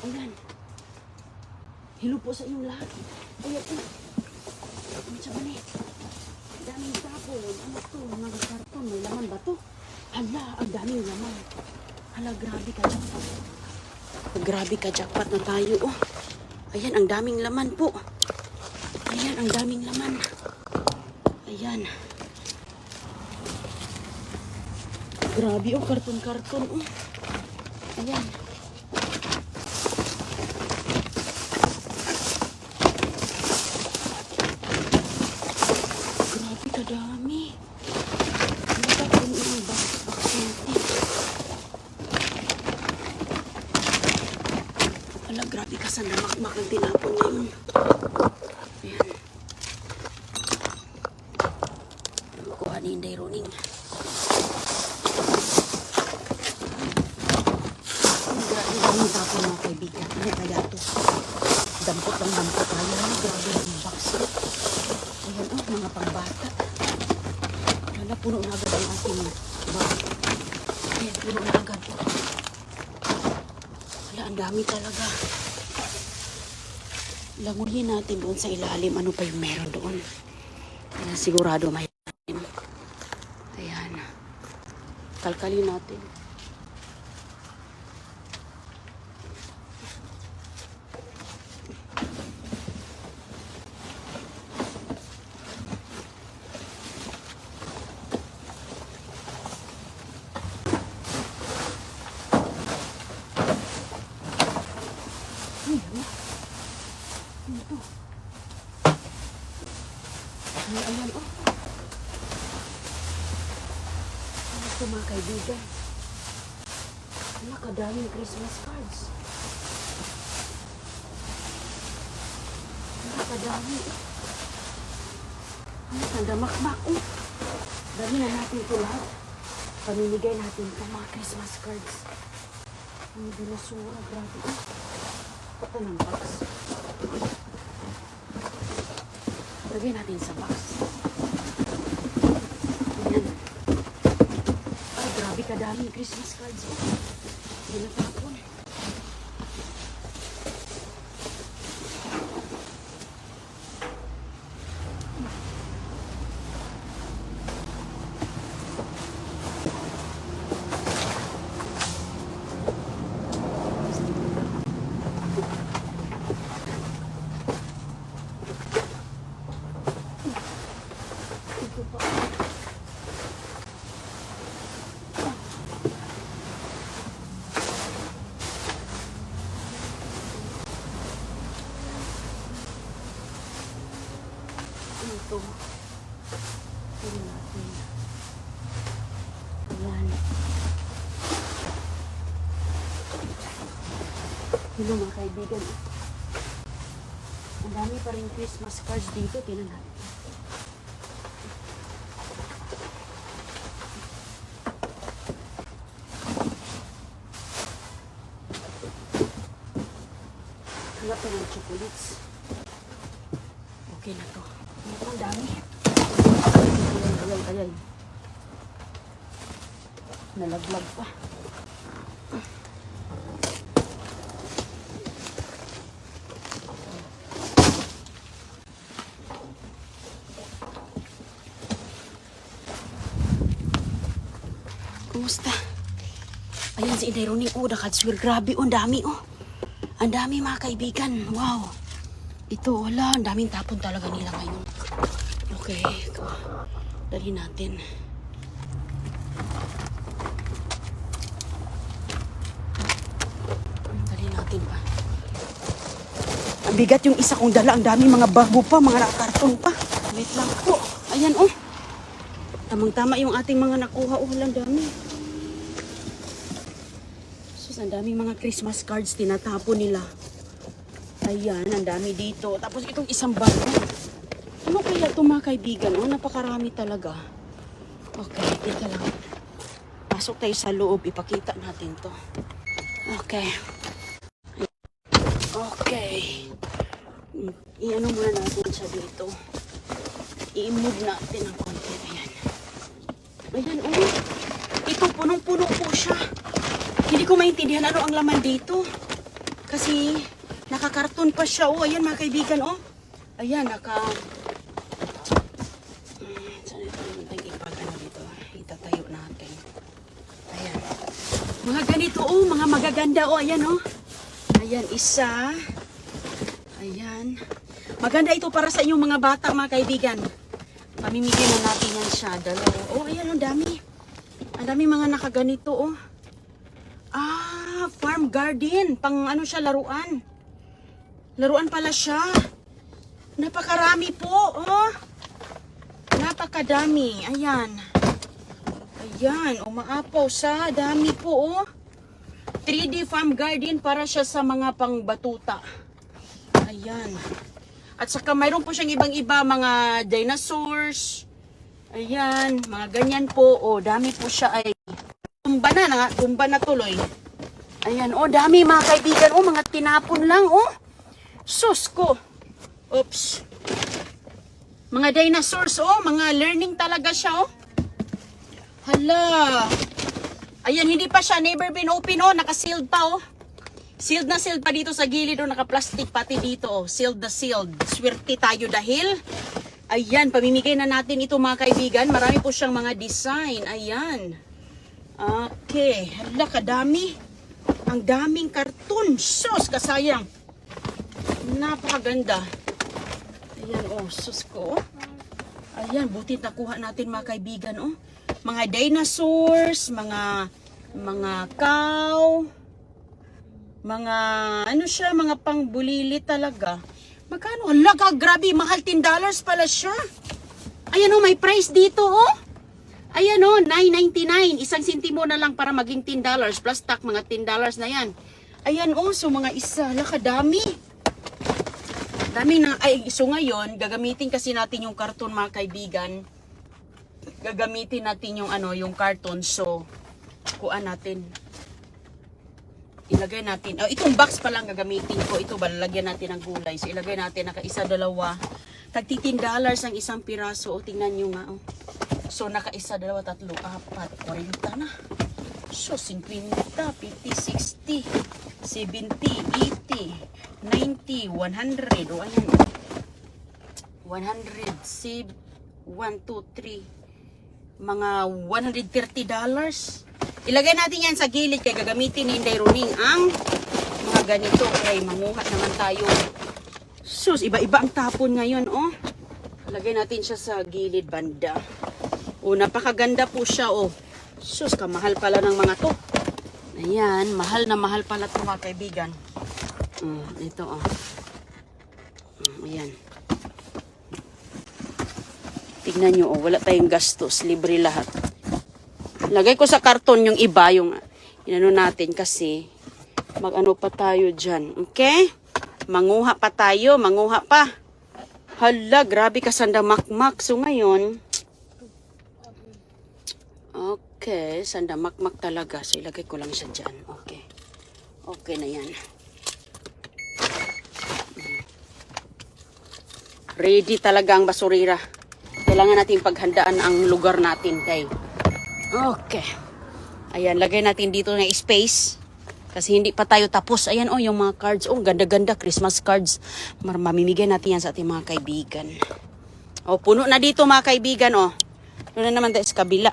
Ayan. Hello po sa inyong lahat. Ayan po. Ano sa mali? Daming tapon. Ano to? Mga karton. May laman ba to? Hala, ang daming laman. Hala, grabe ka, jackpot. Grabe ka, jackpot na tayo. Oh. Ayan, ang daming laman po. Ayan, ang daming laman. Ayan. Grabe, oh. Karton-karton, oh. Ayan. Grabe kadami. Ano ba kung ilang box natin? Wala, grabe ka sa namakmak ang tinapon ngayon. Ayan. Kuha ni Inday Roning. Ang daming tapon mga kaibigan. Ano kaya ito? Dampot lang dampot tayo. Grabe yung box. Ayan, oh, mga pangbata. Wala, puno na agad ang ating bag. Ayan, puno na agad. Wala, ang dami talaga. Langunin natin doon sa ilalim. Ano pa yung meron doon? Ayan, sigurado may ilalim. Ayan. Kalkalin natin. Ito. Ayan, oh. Ano ito mga kaibigan? Nakadaming Christmas cards. Nakadami, oh. Ano, sandamakmak, oh. Dami na natin ito lahat. Pamimigay natin ito mga Christmas cards. Ang binasura, grabe, oh. Pata ng box. Lagay natin sa box. Ayan. Ay, grabe kadaming Christmas cards. Binatapon. Ito pa. Ito. Ito natin. Ayan. Hello mga kaibigan. Ang dami pa rin Christmas cards dito. Tingnan natin. Hanap ko ng chocolates. Okay na to. Ang dami. Ayan. Nalaglag pa. Kumusta? Ayan si Inday Roning. Oh, nakadswir. Grabe. Oh, ang dami. Oh. Ang dami mga kaibigan. Wow. Ito, wala. Ang daming tapon talaga nila ngayon. Okay. Dali natin. Dali natin pa. Ang bigat yung isa kong dala. Ang daming mga bago pa. Mga nakakarton pa. Wait lang po. Ayan, oh. Tamang-tama yung ating mga nakuha. Oh, walang dami. Sus, ang daming mga Christmas cards. Tinatapon nila. Ayan, ang dami dito. Tapos itong isang bago. Ano kaya ito mga kaibigan? Oh, napakarami talaga. Okay, teka lang. Pasok tayo sa loob. Ipakita natin to. Okay. Okay. I-ano muna natin siya dito. I-move natin ang konti. Ayan. Ayan, oh. Ito, punong-puno po siya. Hindi ko maintindihan ano ang laman dito. Kasi nakakarton pa siya. Oh, ayan mga kaibigan, oh. Ayan, saan ito natin ipag-ano dito? Itatayo natin. Ayan. Mga ganito, oh. Mga magaganda, oh. Ayan, oh. Ayan, isa. Ayan. Maganda ito para sa inyong mga bata, mga kaibigan. Pamimigay na natin yan siya. Dalawa. Oh, ayan, ang dami. Ang dami mga nakaganito, oh. Farm garden. Pang ano siya, laruan. Laruan pala siya. Napakarami po, oh. Napakadami. Ayan. Ayan, umaapaw sa dami po, oh. 3D farm garden para siya sa mga pangbatuta. Ayan. At saka mayroon po siyang ibang-iba, mga dinosaurs. Ayan, mga ganyan po. O, dami po siya ay tumba na tuloy. Ayan, o, dami mga kaibigan. O, mga tinapon lang, o. Sus ko. Oops. Mga dinosaurs, o. Mga learning talaga siya, o. Hala. Ayan, hindi pa siya never been open, o. Naka-sealed pa, o. Sealed na sealed pa dito sa gilid, o. Naka-plastic pati dito, o. Sealed na sealed. Swerte tayo dahil ayan, pamimigay na natin ito mga kaibigan. Marami po siyang mga design. Ayan. Okay. Hala, kadami. Ang daming karton. Sus, kasayang. Napakaganda. Ayan, oh, sus ko. Ayan, buti nakuha natin mga kaibigan, oh. Mga dinosaurs, mga cow, mga, ano siya, mga pangbulili talaga. Magkano? Hala, grabe, mahal, $10 pala siya. Ayan o, may price dito oh. Ayan o, $9.99. Isang sentimo na lang para maging $10. Plus tax, mga $10 na yan. Ayan o, so mga isa. Hala, kadami. Dami na, so ngayon, gagamitin kasi natin yung karton mga kaibigan. Gagamitin natin yung ano, yung karton. So, kuha natin. Ilagay natin. Oh, itong box pa lang gagamitin ko. Ito ba, lalagyan natin ng gulay. So, ilagay natin naka-isa, dalawa. Tagti $10 ang isang piraso. O, tingnan nyo nga. Oh. So, naka-isa, dalawa, tatlo, apat, 40 na. So, 50, 50, 60, 70, 80, 90, 100. O, ayan. 100, save, 1, 2, 3. Mga $130. Ilagay natin yan sa gilid kaya gagamitin ni Inday Roning ang mga ganito. Okay, manguha naman tayo. Sus, iba-iba ang tapon ngayon, oh. Lagay natin siya sa gilid banda. Oh, napakaganda po siya, oh. Sus, kamahal pala ng mga to. Ayan, mahal na mahal pala to mga kaibigan. Ito, oh. Ayan. Tignan nyo, oh, wala tayong gastos. Libre lahat. Lagay ko sa karton yung iba, yung inano natin kasi mag-ano pa tayo dyan. Okay? Manguha pa tayo, manguha pa. Hala, grabe ka sanda makmak. So ngayon, okay, sanda makmak talaga. So ilagay ko lang siya dyan. Okay. Okay na yan. Ready talaga ang basurira. Kailangan natin paghandaan ang lugar natin, kay. Okay. Ayan, lagay natin dito na space. Kasi hindi pa tayo tapos. Ayan, oh, yung mga cards. Oh, ganda-ganda. Christmas cards. Mamimigay natin yan sa ating mga kaibigan. Oh, puno na dito mga kaibigan, oh. Doon na naman tayo sa kabila.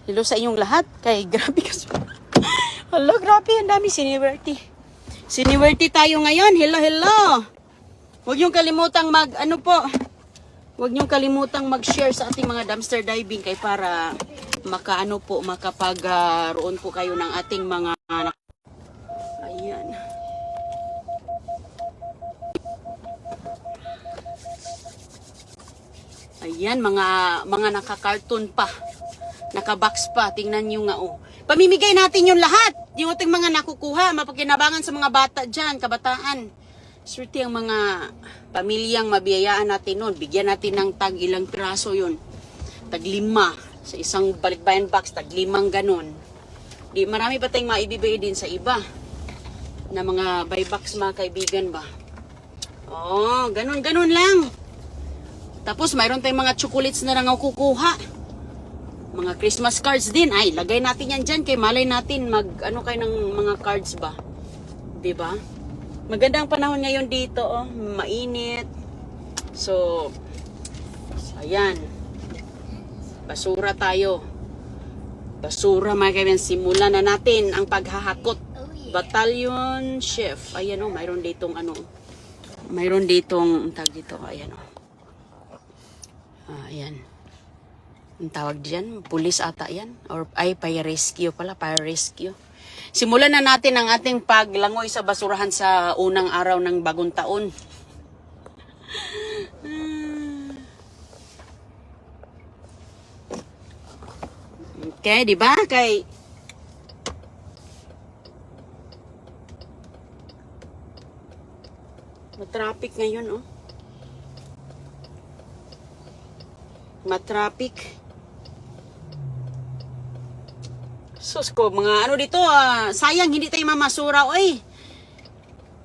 Hello sa inyong lahat. Kay, grabe kasi. Hello, grabe. Ang dami. Siniwerty. Siniwerty tayo ngayon. Hello, hello. Huwag yung kalimutang huwag niyong kalimutang mag-share sa ating mga dumpster diving kay para makapag-roon po kayo ng ating mga ayan. Ayan, mga naka-carton pa. Naka-box pa. Tingnan niyo nga, oh. Pamimigay natin yung lahat. Yung ating mga nakukuha. Mapagkinabangan sa mga bata dyan, kabataan. Swerte ang mga pamilyang mabiyayaan natin nun. Bigyan natin ng tag ilang piraso yun. Tag 5 sa isang balikbayan box. Tag 5 ganun. Di, marami pa tayong maibibigay din sa iba. Na mga buy box mga kaibigan ba. Oh, ganun lang. Tapos mayroon tayong mga chocolates na lang kukuha. Mga Christmas cards din. Ay, lagay natin yan dyan. Kay malay natin ano kayo ng mga cards ba. 'Di ba? Magandang panahon ngayon dito, oh. Mainit. So, ayan. Basura tayo. Basura mga kaibigan. Simulan na natin ang paghahakot. Battalion Chef. Ayan o, mayroon ditong ano. Mayroon ditong, tag dito. Ayan o. Ayan. Ang tawag diyan, pulis ata yan. Or ay, fire rescue pala. Fire rescue. Simulan na natin ang ating paglangoy sa basurahan sa unang araw ng bagong taon. Okay, di ba? Kay matraffic ngayon, oh. Matraffic. Sus ko, mga ano dito, sayang hindi tayo mamasura, oy.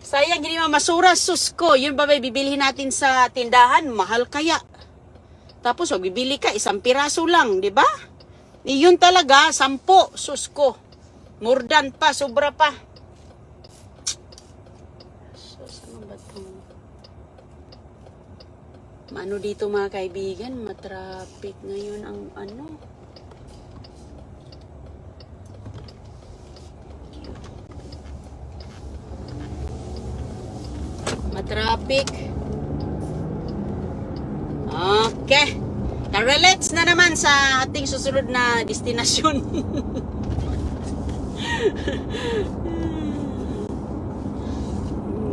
Sayang hindi mamasura, sus ko. Yun ba bibilihin natin sa tindahan? Mahal kaya. Tapos, bibili ka, 1 piraso lang, di ba? Yun talaga, 10, sus ko. Murdan pa, sobra pa. Sus, ano ba ito? Ano dito mga kaibigan? Matraffic ngayon ang ano. Matraffic. Okay. Tara, let's na naman sa ating susunod na destinasyon.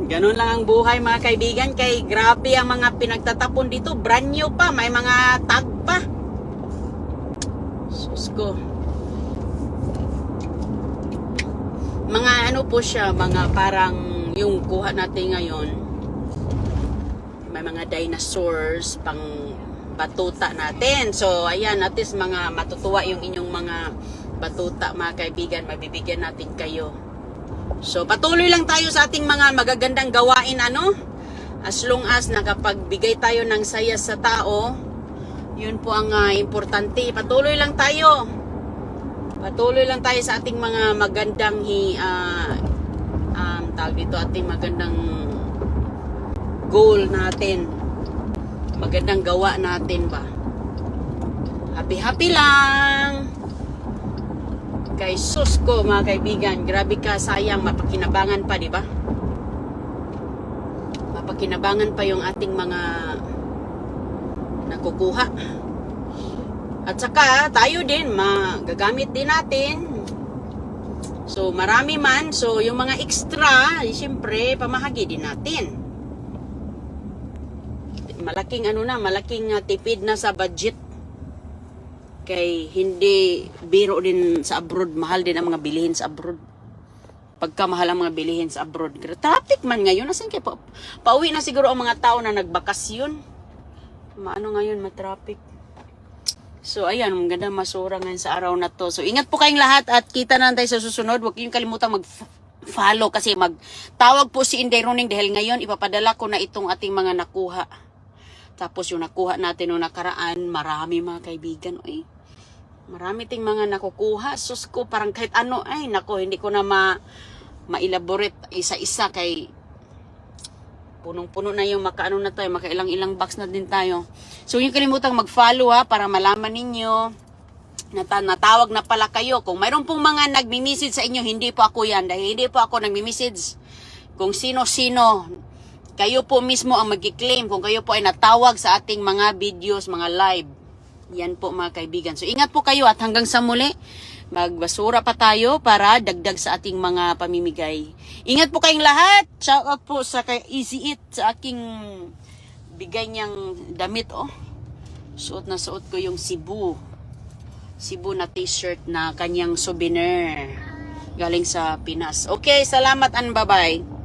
Ganun lang ang buhay mga kaibigan. Kay grabe ang mga pinagtatapon dito. Brand new pa. May mga tag pa. Sus ko. Mga ano po siya. Mga parang yung kuha natin ngayon. May mga dinosaurs pang batuta natin. So, ayan, at least mga matutuwa yung inyong mga batuta, mga kaibigan. Mabibigyan natin kayo. So, patuloy lang tayo sa ating mga magagandang gawain, ano? As long as nakapagbigay tayo ng saya sa tao, yun po ang importante. Patuloy lang tayo. Patuloy lang tayo sa ating mga magandang tawag dito, ating magandang goal natin. Magandang gawa natin ba? Happy lang. Kay sus ko mga kaibigan, grabe ka, sayang, mapakinabangan pa, di ba? Mapakinabangan pa yung ating mga nakukuha. At saka tayo din, magagamit din natin. So marami man, so yung mga extra, siyempre pamahagi din natin. Malaking malaking tipid na sa budget. Kay hindi biro din sa abroad, mahal din ang mga bilihin sa abroad. Pagka mahal ang mga bilihin sa abroad. Traffic man ngayon, nasan kayo? Pauwi na siguro ang mga tao na nagbakasyon. Maano ngayon, matraffic. So ayan, maganda masura ngayon sa araw na to. So ingat po kayong lahat at kita na tayo sa susunod. Huwag kayong kalimutan mag-follow kasi magtawag po si Inday Roning dahil ngayon ipapadala ko na itong ating mga nakuha. Tapos yung nakuha natin noong nakaraan, marami mga kaibigan. Uy, marami ting mga nakukuha. Sus ko, parang kahit ano, ay nako, hindi ko na ma-elaborate isa-isa kay punong-puno na yung makaano na tayo, makailang-ilang box na din tayo. So yung kalimutang mag-follow para malaman ninyo natawag na pala kayo. Kung mayroon pong mga nagmi-message sa inyo, hindi po ako yan. Dahil hindi po ako nagmi-message. Kung sino-sino, kayo po mismo ang mag-claim kung kayo po ay natawag sa ating mga videos, mga live. Yan po mga kaibigan. So ingat po kayo at hanggang sa muli, magbasura pa tayo para dagdag sa ating mga pamimigay. Ingat po kayong lahat. Shout out po sa kay Easy Eat sa aking bigay niyang damit. Oh. Suot na suot ko yung Cebu na t-shirt na kanyang souvenir galing sa Pinas. Okay, salamat and bye-bye.